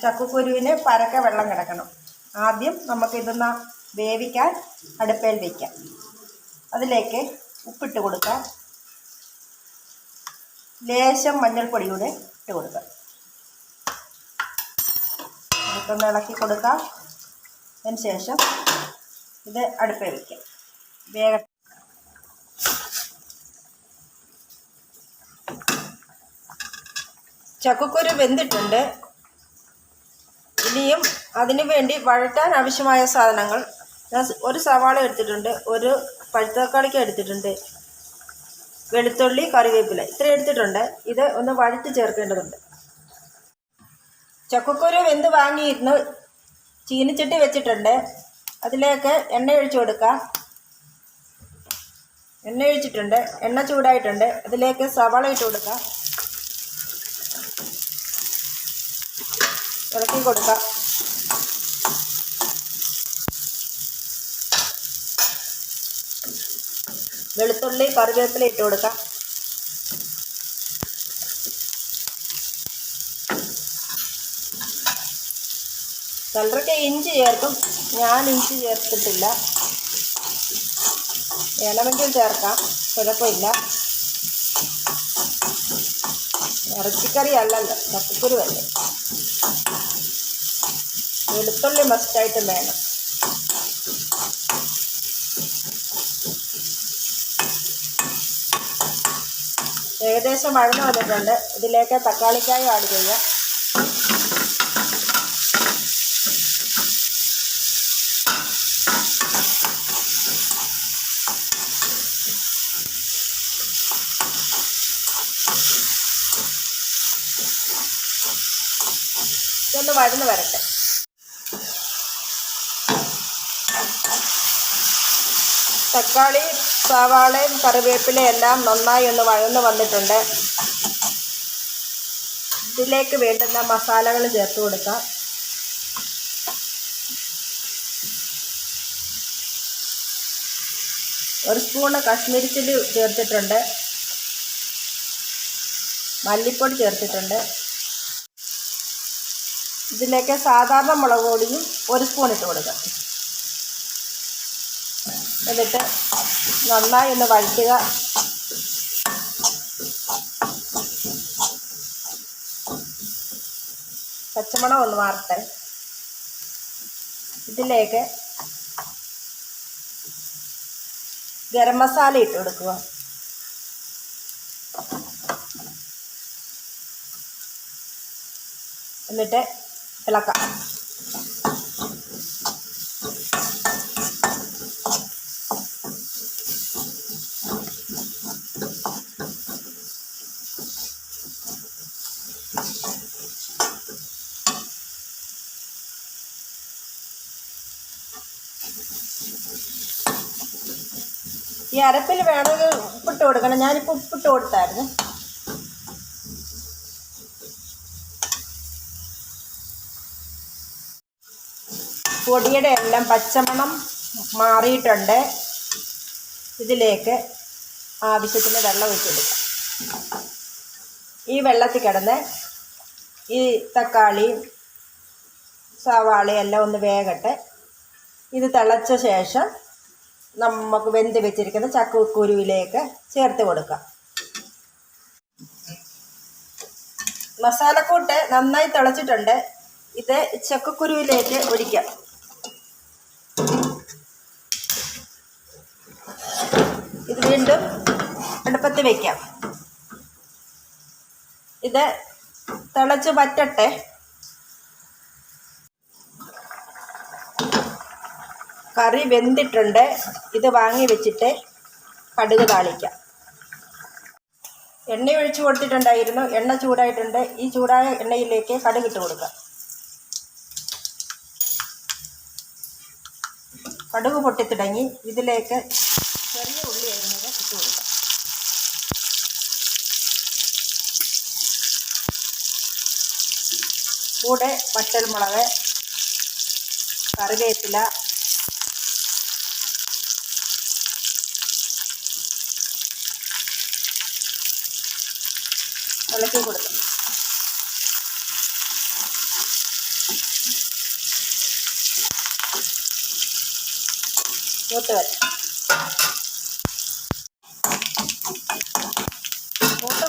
ചക്കക്കുരുവിന് പരക്കെ വെള്ളം കിടക്കണം. ആദ്യം നമുക്കിതൊന്ന് വേവിക്കാൻ അടുപ്പയിൽ വയ്ക്കാം. അതിലേക്ക് ഉപ്പിട്ട് കൊടുക്കാം. ലേശം മഞ്ഞൾപ്പൊടി കൂടെ ഇട്ട് കൊടുക്കാം. ഇതൊന്ന് ഇളക്കി കൊടുക്കാം. അതിന് ശേഷം ഇത് അടുപ്പയിൽ വയ്ക്കാം. ചക്കക്കുരു വെന്തിട്ടുണ്ട്. ഇനിയും അതിനു വേണ്ടി വഴറ്റാൻ ആവശ്യമായ സാധനങ്ങൾ ഒരു സവാള എടുത്തിട്ടുണ്ട്, ഒരു പഴുത്ത തക്കാളിക്ക എടുത്തിട്ടുണ്ട്, വെളുത്തുള്ളി, കറിവേപ്പില ഇത്ര എടുത്തിട്ടുണ്ട്. ഇത് ഒന്ന് വഴറ്റി ചേർക്കേണ്ടതുണ്ട്. ചക്കക്കുരു വെന്ത് വാങ്ങിയിരുന്നു ചീനിച്ചട്ടി വെച്ചിട്ടുണ്ട്. അതിലേക്ക് എണ്ണ ഒഴിച്ചു കൊടുക്കാം. എണ്ണ ഒഴിച്ചിട്ടുണ്ട്. എണ്ണ ചൂടായിട്ടുണ്ട്. അതിലേക്ക് സവാള ഇട്ട് കൊടുക്കാം. ഇളക്കി കൊടുക്കാം. വെളുത്തുള്ളി, കറിവേപ്പില ഇട്ട് കൊടുക്കാം. ചിലരൊക്കെ ഇഞ്ചി ചേർക്കും. ഞാൻ ഇഞ്ചി ചേർത്തിട്ടില്ല. വേണമെങ്കിൽ ചേർക്കാം, കുഴപ്പമില്ല. ഇറച്ചിക്കറി അല്ലല്ലോ, ചക്കക്കുരുവല്ലേ. വെളുത്തുള്ളി മസ്റ്റായിട്ടും വേണം. ഏകദേശം വഴന്നു വന്നിട്ടുണ്ട്. ഇതിലേക്ക് തക്കാളിക്കായ ആഡ് ചെയ്യുക. ഇതൊന്ന് വഴന്ന് വരട്ടെ. തക്കാളി, സവാളയും കറിവേപ്പിലയും എല്ലാം നന്നായി ഒന്ന് വഴന്ന് വന്നിട്ടുണ്ട്. ഇതിലേക്ക് വേണ്ടുന്ന മസാലകൾ ചേർത്ത് കൊടുക്കാം. ഒരു സ്പൂണ് കാശ്മീരി ചില്ലി ചേർത്തിട്ടുണ്ട്. മല്ലിപ്പൊടി ചേർത്തിട്ടുണ്ട്. ഇതിലേക്ക് സാധാരണ മുളക് പൊടിയും ഒരു സ്പൂൺ ഇട്ട് കൊടുക്കാം. എന്നിട്ട് നന്നായി ഒന്ന് വഴറ്റുക. പച്ചമണം ഒന്ന് മാറട്ടെ. ഇതിലേക്ക് ഗരം മസാല ഇട്ട് കൊടുക്കുക. എന്നിട്ട് ഇളക്കാം. ഈ അരപ്പിൽ വേണമെങ്കിൽ ഉപ്പിട്ട് കൊടുക്കണം. ഞാനിപ്പോൾ ഉപ്പിട്ട് കൊടുത്തായിരുന്നു. പൊടിയുടെ എല്ലാം പച്ചമണം മാറിയിട്ടുണ്ട്. ഇതിലേക്ക് ആവശ്യത്തിന് വെള്ളം ഒഴിച്ച് കൊടുക്കാം. ഈ വെള്ളത്തിൽ കിടന്ന് ഈ തക്കാളി, സവാള എല്ലാം ഒന്ന് വേകട്ടെ. ഇത് തിളച്ച ശേഷം നമുക്ക് വെന്ത് വെച്ചിരിക്കുന്ന ചക്കക്കുരുവിലേക്ക് ചേർത്ത് കൊടുക്കാം. മസാലക്കൂട്ട് നന്നായി തിളച്ചിട്ടുണ്ട്. ഇത് ചക്കക്കുരുവിലേക്ക് ഒഴിക്കാം. ഇത് വീണ്ടും അടുപ്പത്ത് വയ്ക്കാം. ഇത് തിളച്ച് വറ്റട്ടെ. കറി വെന്തിട്ടുണ്ട്. ഇത് വാങ്ങി വെച്ചിട്ട് കടുക് താളിക്കാം. എണ്ണ ഒഴിച്ച് കൊടുത്തിട്ടുണ്ടായിരുന്നു. എണ്ണ ചൂടായിട്ടുണ്ട്. ഈ ചൂടായ എണ്ണയിലേക്ക് കടുക് ഇട്ട് കൊടുക്കാം. കടുക് പൊട്ടിത്തുടങ്ങി. ഇതിലേക്ക് ചെറിയ ഉള്ളി അരിഞ്ഞത് ഇട്ട് കൊടുക്കാം. കൂടെ വറ്റൽമുളക്, കറിവേപ്പില, ഇളക്കി കൊടുക്കാം. മൂത്ത്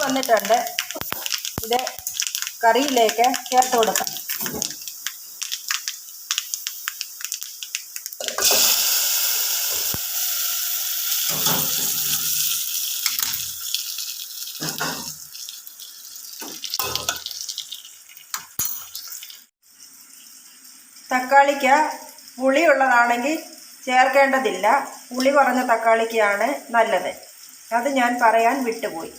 വന്നിട്ടുണ്ട്. ഇത് കറിയിലേക്ക് ചേർത്ത് കൊടുക്കാം. തക്കാളിക്ക് പുളിയുള്ളതാണെങ്കിൽ ചേർക്കേണ്ടതില്ല. പുളി കുറഞ്ഞ തക്കാളിക്കാണ് നല്ലത്. അത് ഞാൻ പറയാൻ വിട്ടുപോയി.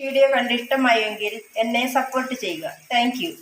വീഡിയോ കണ്ട് ഇഷ്ടമായെങ്കിൽ എന്നെ സപ്പോർട്ട് ചെയ്യുക. Thank you.